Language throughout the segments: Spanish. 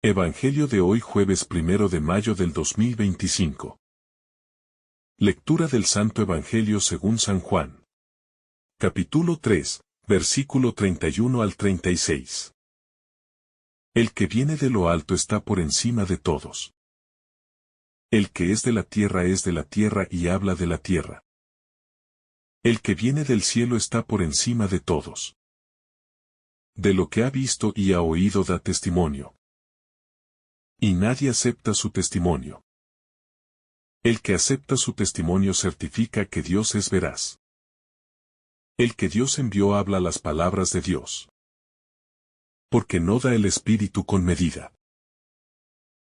Evangelio de hoy jueves 1 de mayo del 2025. Lectura del Santo Evangelio según San Juan. Capítulo 3, versículo 31 al 36. El que viene de lo alto está por encima de todos. El que es de la tierra es de la tierra y habla de la tierra. El que viene del cielo está por encima de todos. De lo que ha visto y ha oído da testimonio. Y nadie acepta su testimonio. El que acepta su testimonio certifica que Dios es veraz. El que Dios envió habla las palabras de Dios. Porque no da el Espíritu con medida.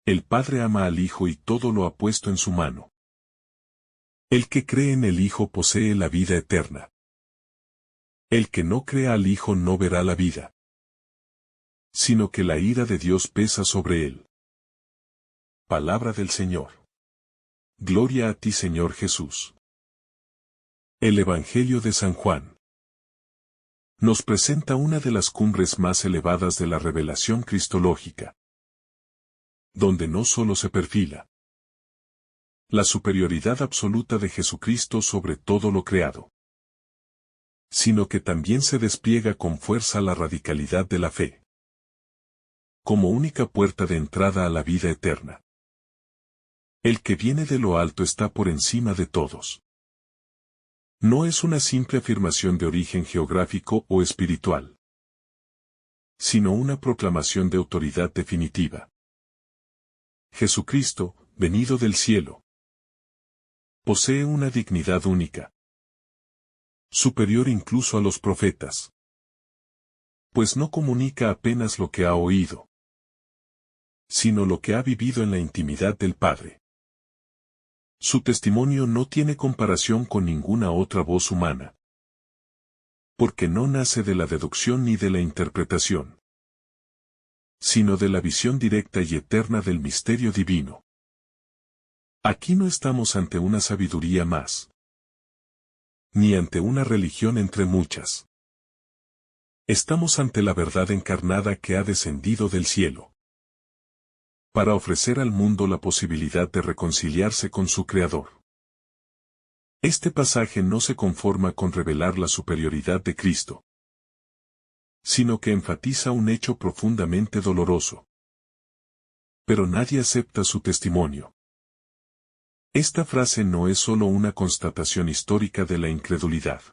El Padre ama al Hijo y todo lo ha puesto en su mano. El que cree en el Hijo posee la vida eterna. El que no cree al Hijo no verá la vida, sino que la ira de Dios pesa sobre él. Palabra del Señor. Gloria a ti, Señor Jesús. El Evangelio de San Juan nos presenta una de las cumbres más elevadas de la revelación cristológica, donde no solo se perfila la superioridad absoluta de Jesucristo sobre todo lo creado, sino que también se despliega con fuerza la radicalidad de la fe, como única puerta de entrada a la vida eterna. El que viene de lo alto está por encima de todos. No es una simple afirmación de origen geográfico o espiritual, sino una proclamación de autoridad definitiva. Jesucristo, venido del cielo, posee una dignidad única, superior incluso a los profetas, pues no comunica apenas lo que ha oído, sino lo que ha vivido en la intimidad del Padre. Su testimonio no tiene comparación con ninguna otra voz humana, porque no nace de la deducción ni de la interpretación, sino de la visión directa y eterna del misterio divino. Aquí no estamos ante una sabiduría más, ni ante una religión entre muchas. Estamos ante la verdad encarnada que ha descendido del cielo, para ofrecer al mundo la posibilidad de reconciliarse con su Creador. Este pasaje no se conforma con revelar la superioridad de Cristo, sino que enfatiza un hecho profundamente doloroso. Pero nadie acepta su testimonio. Esta frase no es solo una constatación histórica de la incredulidad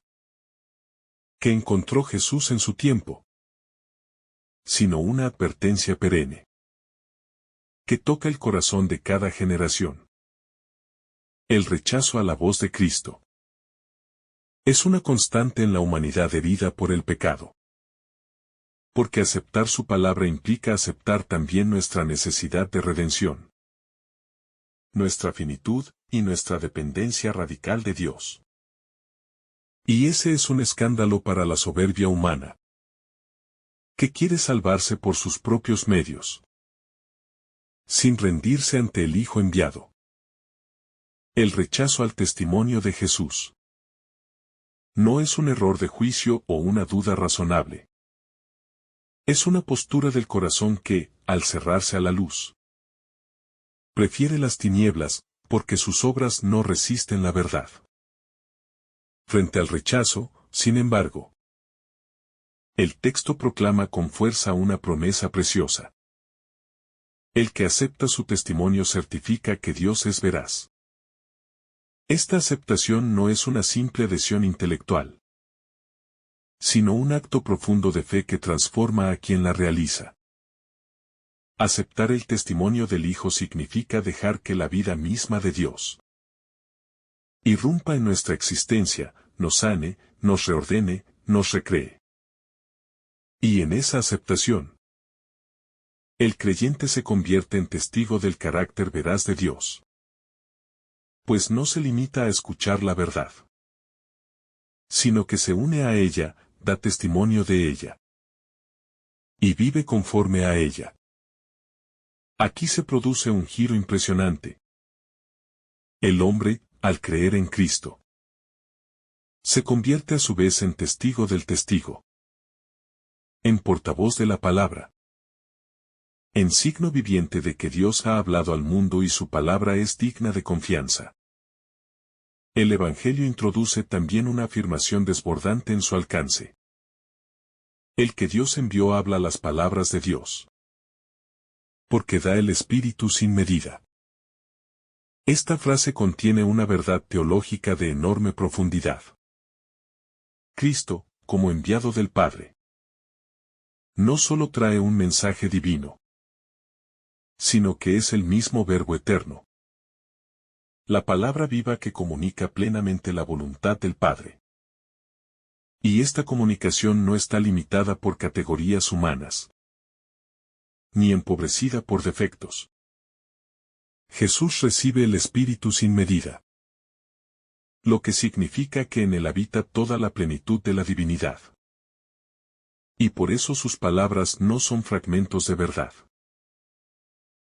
que encontró Jesús en su tiempo, sino una advertencia perenne que toca el corazón de cada generación. El rechazo a la voz de Cristo es una constante en la humanidad herida por el pecado. Porque aceptar su palabra implica aceptar también nuestra necesidad de redención, nuestra finitud y nuestra dependencia radical de Dios. Y ese es un escándalo para la soberbia humana, que quiere salvarse por sus propios medios, sin rendirse ante el Hijo enviado. El rechazo al testimonio de Jesús no es un error de juicio o una duda razonable. Es una postura del corazón que, al cerrarse a la luz, prefiere las tinieblas, porque sus obras no resisten la verdad. Frente al rechazo, sin embargo, el texto proclama con fuerza una promesa preciosa. El que acepta su testimonio certifica que Dios es veraz. Esta aceptación no es una simple adhesión intelectual, sino un acto profundo de fe que transforma a quien la realiza. Aceptar el testimonio del Hijo significa dejar que la vida misma de Dios irrumpa en nuestra existencia, nos sane, nos reordene, nos recree. Y en esa aceptación, el creyente se convierte en testigo del carácter veraz de Dios. Pues no se limita a escuchar la verdad, sino que se une a ella, da testimonio de ella, y vive conforme a ella. Aquí se produce un giro impresionante. El hombre, al creer en Cristo, se convierte a su vez en testigo del testigo, en portavoz de la palabra. en signo viviente de que Dios ha hablado al mundo y su palabra es digna de confianza. El Evangelio introduce también una afirmación desbordante en su alcance. El que Dios envió habla las palabras de Dios. Porque da el Espíritu sin medida. Esta frase contiene una verdad teológica de enorme profundidad. Cristo, como enviado del Padre, no solo trae un mensaje divino, sino que es el mismo Verbo eterno. La palabra viva que comunica plenamente la voluntad del Padre. Y esta comunicación no está limitada por categorías humanas, ni empobrecida por defectos. Jesús recibe el Espíritu sin medida, lo que significa que en él habita toda la plenitud de la divinidad. Y por eso sus palabras no son fragmentos de verdad,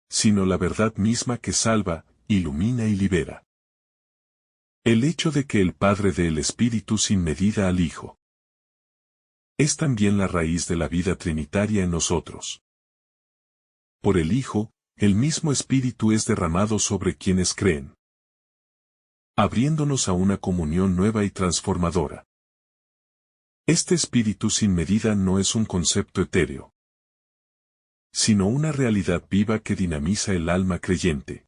sino la verdad misma que salva, ilumina y libera. El hecho de que el Padre dé el Espíritu sin medida al Hijo es también la raíz de la vida trinitaria en nosotros. Por el Hijo, el mismo Espíritu es derramado sobre quienes creen, abriéndonos a una comunión nueva y transformadora. Este Espíritu sin medida no es un concepto etéreo, sino una realidad viva que dinamiza el alma creyente.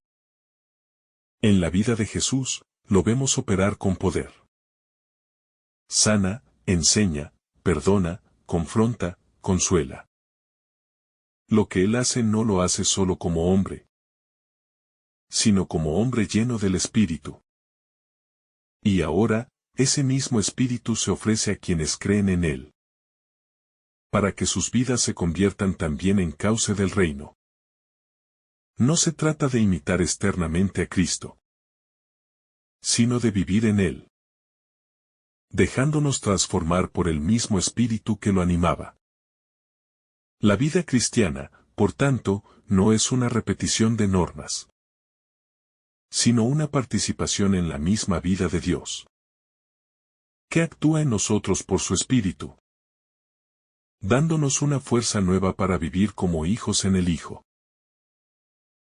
En la vida de Jesús, lo vemos operar con poder. Sana, enseña, perdona, confronta, consuela. Lo que él hace no lo hace solo como hombre, sino como hombre lleno del Espíritu. Y ahora, ese mismo Espíritu se ofrece a quienes creen en él, para que sus vidas se conviertan también en cauce del reino. No se trata de imitar externamente a Cristo, sino de vivir en él, dejándonos transformar por el mismo Espíritu que lo animaba. La vida cristiana, por tanto, no es una repetición de normas, sino una participación en la misma vida de Dios, que actúa en nosotros por su Espíritu, dándonos una fuerza nueva para vivir como hijos en el Hijo.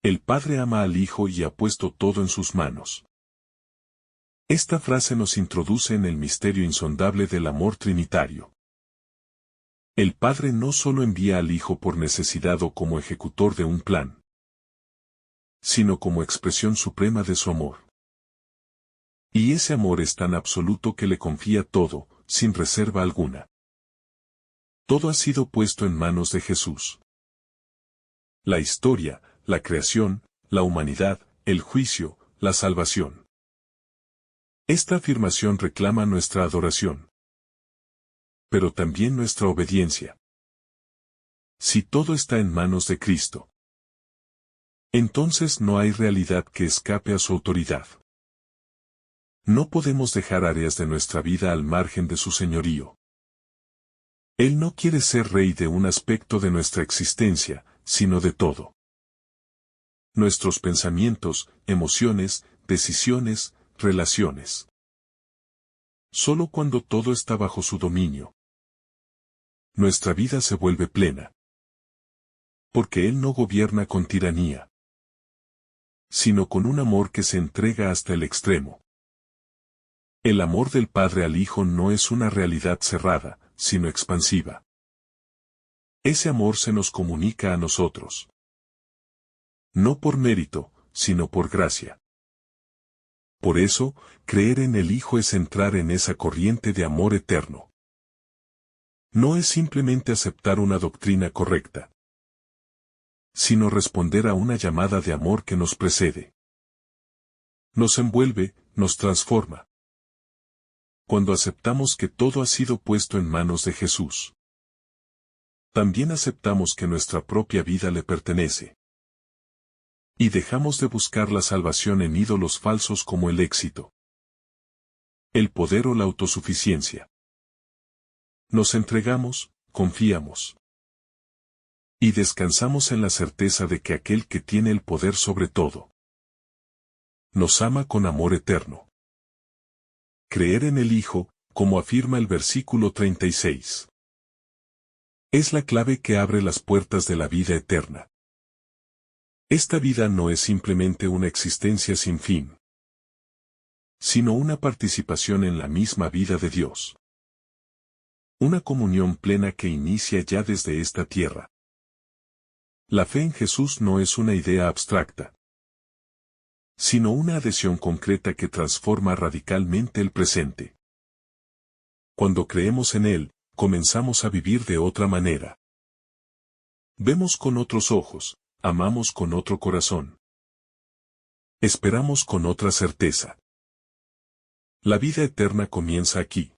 El Padre ama al Hijo y ha puesto todo en sus manos. Esta frase nos introduce en el misterio insondable del amor trinitario. El Padre no solo envía al Hijo por necesidad o como ejecutor de un plan, sino como expresión suprema de su amor. Y ese amor es tan absoluto que le confía todo, sin reserva alguna. Todo ha sido puesto en manos de Jesús. La historia, la creación, la humanidad, el juicio, la salvación. Esta afirmación reclama nuestra adoración, pero también nuestra obediencia. Si todo está en manos de Cristo, entonces no hay realidad que escape a su autoridad. No podemos dejar áreas de nuestra vida al margen de su señorío. Él no quiere ser rey de un aspecto de nuestra existencia, sino de todo. Nuestros pensamientos, emociones, decisiones, relaciones. Solo cuando todo está bajo su dominio, nuestra vida se vuelve plena. Porque Él no gobierna con tiranía, sino con un amor que se entrega hasta el extremo. El amor del Padre al Hijo no es una realidad cerrada, sino expansiva. Ese amor se nos comunica a nosotros. No por mérito, sino por gracia. Por eso, creer en el Hijo es entrar en esa corriente de amor eterno. No es simplemente aceptar una doctrina correcta, sino responder a una llamada de amor que nos precede. Nos envuelve, nos transforma. Cuando aceptamos que todo ha sido puesto en manos de Jesús, también aceptamos que nuestra propia vida le pertenece. Y dejamos de buscar la salvación en ídolos falsos como el éxito, el poder o la autosuficiencia. Nos entregamos, confiamos. Y descansamos en la certeza de que aquel que tiene el poder sobre todo, nos ama con amor eterno. Creer en el Hijo, como afirma el versículo 36. Es la clave que abre las puertas de la vida eterna. Esta vida no es simplemente una existencia sin fin, sino una participación en la misma vida de Dios. Una comunión plena que inicia ya desde esta tierra. La fe en Jesús no es una idea abstracta, sino una adhesión concreta que transforma radicalmente el presente. Cuando creemos en Él, comenzamos a vivir de otra manera. Vemos con otros ojos, amamos con otro corazón. Esperamos con otra certeza. La vida eterna comienza aquí.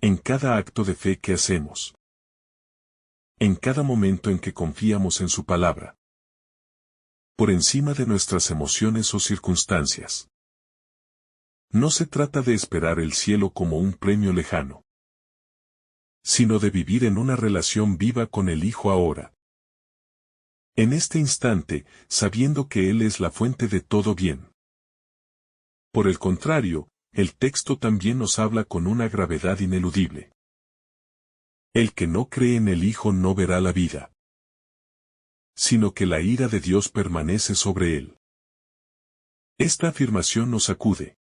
En cada acto de fe que hacemos. En cada momento en que confiamos en su palabra. Por encima de nuestras emociones o circunstancias. No se trata de esperar el cielo como un premio lejano, sino de vivir en una relación viva con el Hijo ahora. En este instante, sabiendo que Él es la fuente de todo bien. Por el contrario, el texto también nos habla con una gravedad ineludible. El que no cree en el Hijo no verá la vida, sino que la ira de Dios permanece sobre él. Esta afirmación nos sacude,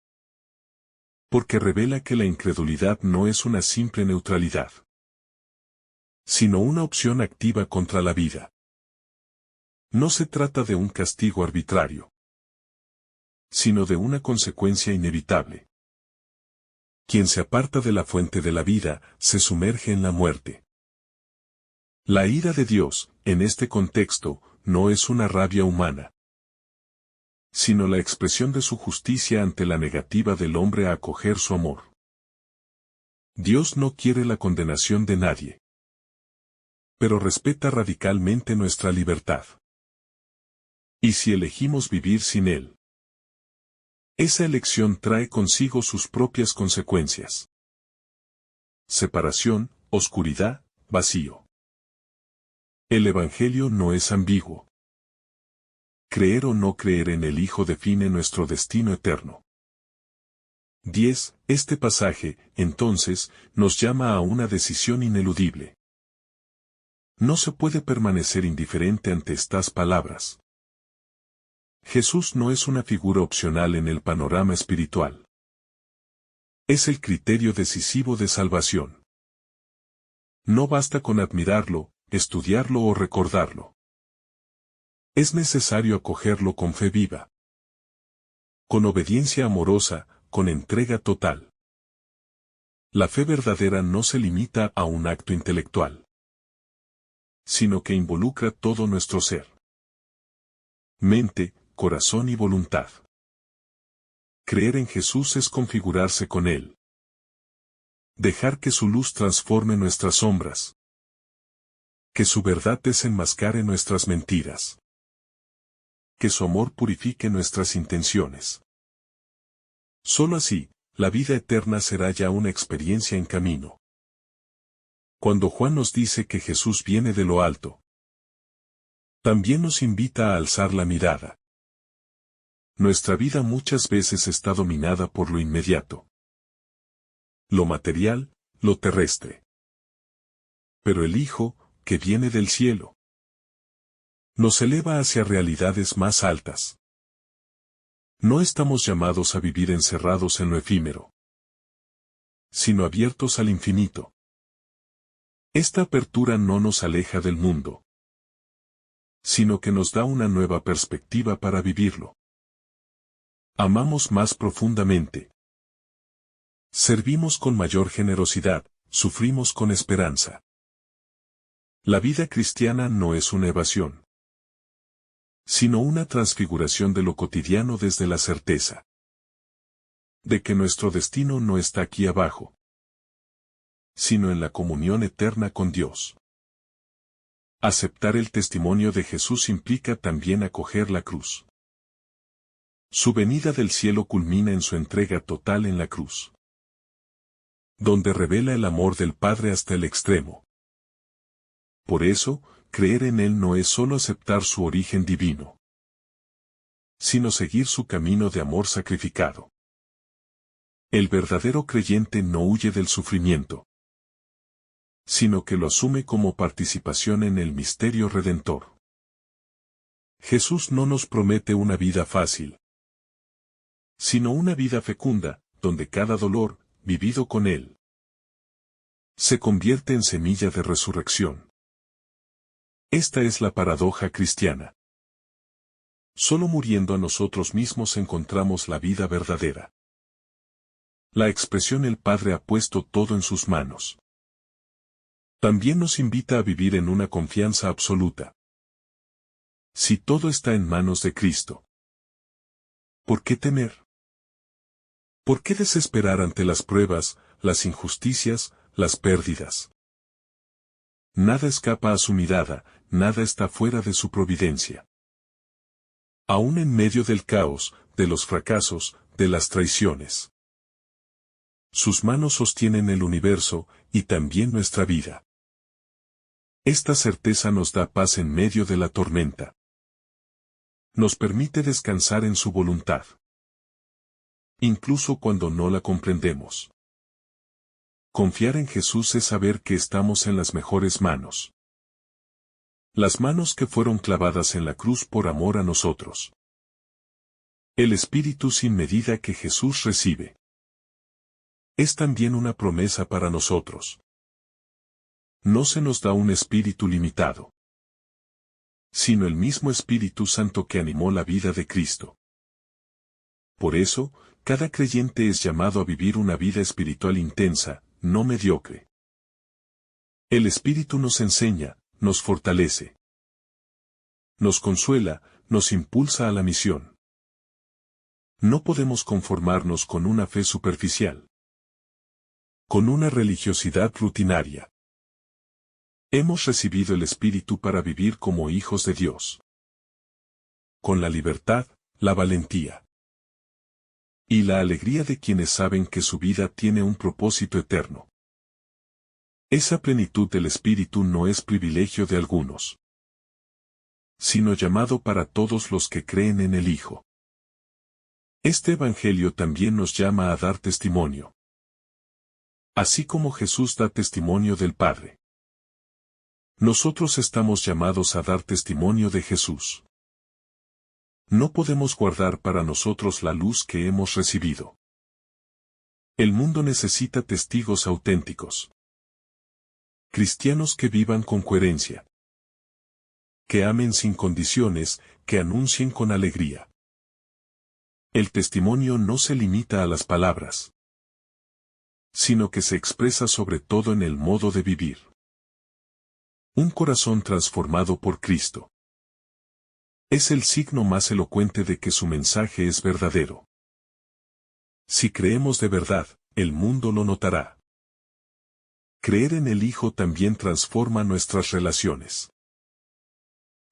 porque revela que la incredulidad no es una simple neutralidad, sino una opción activa contra la vida. No se trata de un castigo arbitrario, sino de una consecuencia inevitable. Quien se aparta de la fuente de la vida, se sumerge en la muerte. La ira de Dios, en este contexto, no es una rabia humana, sino la expresión de su justicia ante la negativa del hombre a acoger su amor. Dios no quiere la condenación de nadie, pero respeta radicalmente nuestra libertad. ¿Y si elegimos vivir sin Él? Esa elección trae consigo sus propias consecuencias. Separación, oscuridad, vacío. El Evangelio no es ambiguo. Creer o no creer en el Hijo define nuestro destino eterno. 10. Este pasaje, entonces, nos llama a una decisión ineludible. No se puede permanecer indiferente ante estas palabras. Jesús no es una figura opcional en el panorama espiritual. Es el criterio decisivo de salvación. No basta con admirarlo, estudiarlo o recordarlo. Es necesario acogerlo con fe viva, con obediencia amorosa, con entrega total. La fe verdadera no se limita a un acto intelectual, sino que involucra todo nuestro ser. Mente, corazón y voluntad. Creer en Jesús es configurarse con Él. Dejar que su luz transforme nuestras sombras. Que su verdad desenmascare nuestras mentiras. Que su amor purifique nuestras intenciones. Solo así, la vida eterna será ya una experiencia en camino. Cuando Juan nos dice que Jesús viene de lo alto, también nos invita a alzar la mirada. Nuestra vida muchas veces está dominada por lo inmediato. Lo material, lo terrestre. Pero el Hijo, que viene del cielo, nos eleva hacia realidades más altas. No estamos llamados a vivir encerrados en lo efímero, sino abiertos al infinito. Esta apertura no nos aleja del mundo, sino que nos da una nueva perspectiva para vivirlo. Amamos más profundamente. Servimos con mayor generosidad, sufrimos con esperanza. La vida cristiana no es una evasión, sino una transfiguración de lo cotidiano desde la certeza de que nuestro destino no está aquí abajo, sino en la comunión eterna con Dios. Aceptar el testimonio de Jesús implica también acoger la cruz. Su venida del cielo culmina en su entrega total en la cruz, donde revela el amor del Padre hasta el extremo. Por eso, creer en Él no es solo aceptar su origen divino, sino seguir su camino de amor sacrificado. El verdadero creyente no huye del sufrimiento, sino que lo asume como participación en el misterio redentor. Jesús no nos promete una vida fácil, sino una vida fecunda, donde cada dolor, vivido con Él, se convierte en semilla de resurrección. Esta es la paradoja cristiana. Solo muriendo a nosotros mismos encontramos la vida verdadera. La expresión el Padre ha puesto todo en sus manos. También nos invita a vivir en una confianza absoluta. Si todo está en manos de Cristo, ¿por qué temer? ¿Por qué desesperar ante las pruebas, las injusticias, las pérdidas? Nada escapa a su mirada, nada está fuera de su providencia. Aún en medio del caos, de los fracasos, de las traiciones, sus manos sostienen el universo, y también nuestra vida. Esta certeza nos da paz en medio de la tormenta. Nos permite descansar en su voluntad, incluso cuando no la comprendemos. Confiar en Jesús es saber que estamos en las mejores manos. Las manos que fueron clavadas en la cruz por amor a nosotros. El Espíritu sin medida que Jesús recibe es también una promesa para nosotros. No se nos da un espíritu limitado, sino el mismo Espíritu Santo que animó la vida de Cristo. Por eso, cada creyente es llamado a vivir una vida espiritual intensa, no mediocre. El Espíritu nos enseña, nos fortalece, nos consuela, nos impulsa a la misión. No podemos conformarnos con una fe superficial, con una religiosidad rutinaria. Hemos recibido el Espíritu para vivir como hijos de Dios, con la libertad, la valentía y la alegría de quienes saben que su vida tiene un propósito eterno. Esa plenitud del Espíritu no es privilegio de algunos, sino llamado para todos los que creen en el Hijo. Este Evangelio también nos llama a dar testimonio, así como Jesús da testimonio del Padre. Nosotros estamos llamados a dar testimonio de Jesús. No podemos guardar para nosotros la luz que hemos recibido. El mundo necesita testigos auténticos. Cristianos que vivan con coherencia, que amen sin condiciones, que anuncien con alegría. El testimonio no se limita a las palabras, sino que se expresa sobre todo en el modo de vivir. Un corazón transformado por Cristo es el signo más elocuente de que su mensaje es verdadero. Si creemos de verdad, el mundo lo notará. Creer en el Hijo también transforma nuestras relaciones.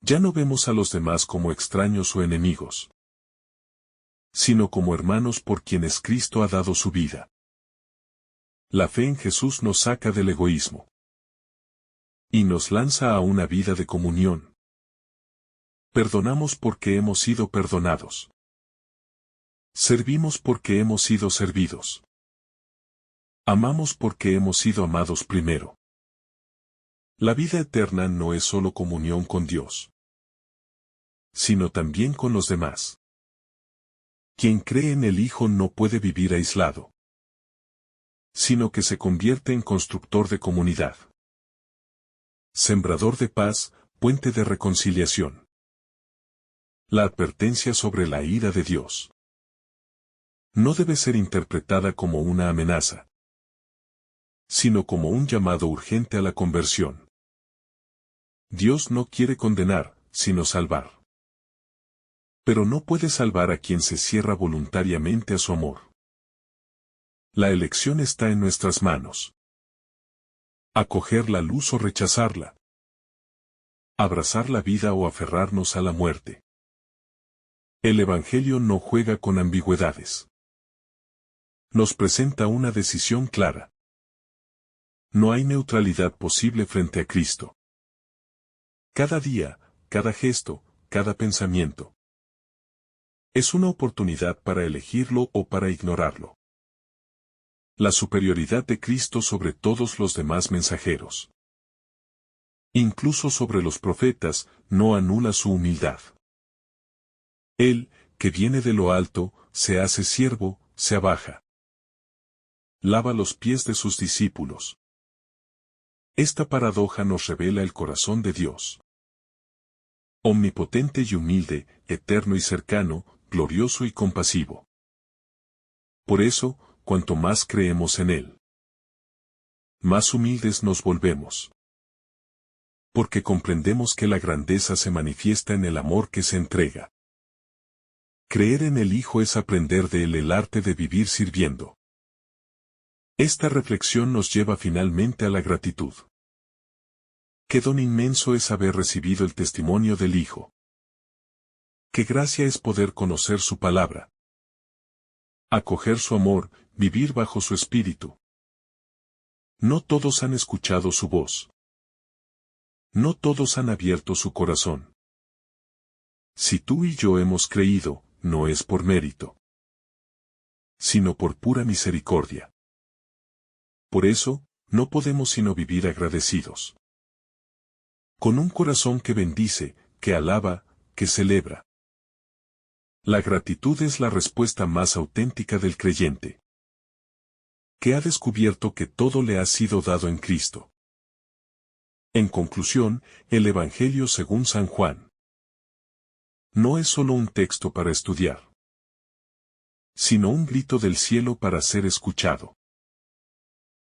Ya no vemos a los demás como extraños o enemigos, sino como hermanos por quienes Cristo ha dado su vida. La fe en Jesús nos saca del egoísmo y nos lanza a una vida de comunión. Perdonamos porque hemos sido perdonados. Servimos porque hemos sido servidos. Amamos porque hemos sido amados primero. La vida eterna no es solo comunión con Dios, sino también con los demás. Quien cree en el Hijo no puede vivir aislado, sino que se convierte en constructor de comunidad, sembrador de paz, puente de reconciliación. La advertencia sobre la ira de Dios no debe ser interpretada como una amenaza, sino como un llamado urgente a la conversión. Dios no quiere condenar, sino salvar. Pero no puede salvar a quien se cierra voluntariamente a su amor. La elección está en nuestras manos. Acoger la luz o rechazarla. Abrazar la vida o aferrarnos a la muerte. El Evangelio no juega con ambigüedades. Nos presenta una decisión clara. No hay neutralidad posible frente a Cristo. Cada día, cada gesto, cada pensamiento es una oportunidad para elegirlo o para ignorarlo. La superioridad de Cristo sobre todos los demás mensajeros, incluso sobre los profetas, no anula su humildad. Él, que viene de lo alto, se hace siervo, se abaja. Lava los pies de sus discípulos. Esta paradoja nos revela el corazón de Dios. Omnipotente y humilde, eterno y cercano, glorioso y compasivo. Por eso, cuanto más creemos en Él, más humildes nos volvemos. Porque comprendemos que la grandeza se manifiesta en el amor que se entrega. Creer en el Hijo es aprender de Él el arte de vivir sirviendo. Esta reflexión nos lleva finalmente a la gratitud. Qué don inmenso es haber recibido el testimonio del Hijo. Qué gracia es poder conocer su palabra. Acoger su amor, vivir bajo su espíritu. No todos han escuchado su voz. No todos han abierto su corazón. Si tú y yo hemos creído, no es por mérito, sino por pura misericordia. Por eso, no podemos sino vivir agradecidos. Con un corazón que bendice, que alaba, que celebra. La gratitud es la respuesta más auténtica del creyente, que ha descubierto que todo le ha sido dado en Cristo. En conclusión, el Evangelio según San Juan no es solo un texto para estudiar, sino un grito del cielo para ser escuchado.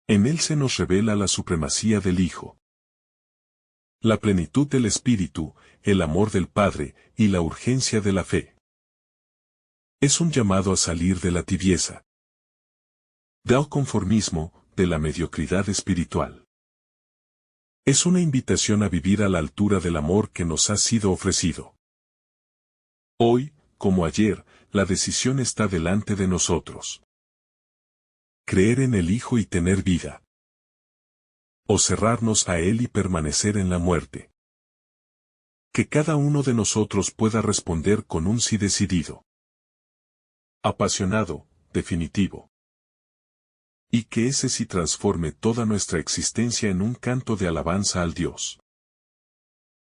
En él se nos revela la supremacía del Hijo, la plenitud del Espíritu, el amor del Padre y la urgencia de la fe. Es un llamado a salir de la tibieza, del conformismo, de la mediocridad espiritual. Es una invitación a vivir a la altura del amor que nos ha sido ofrecido. Hoy, como ayer, la decisión está delante de nosotros. Creer en el Hijo y tener vida. O cerrarnos a Él y permanecer en la muerte. Que cada uno de nosotros pueda responder con un sí decidido, apasionado, definitivo. Y que ese sí transforme toda nuestra existencia en un canto de alabanza al Dios,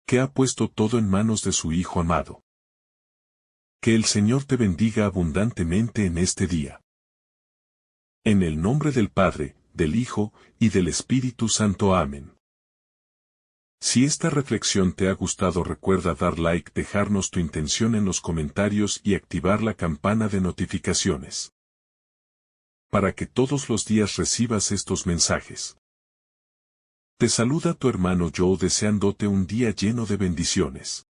que ha puesto todo en manos de su Hijo amado. Que el Señor te bendiga abundantemente en este día. En el nombre del Padre, del Hijo, y del Espíritu Santo. Amén. Si esta reflexión te ha gustado, recuerda dar like, dejarnos tu intención en los comentarios y activar la campana de notificaciones, para que todos los días recibas estos mensajes. Te saluda tu hermano Joe deseándote un día lleno de bendiciones.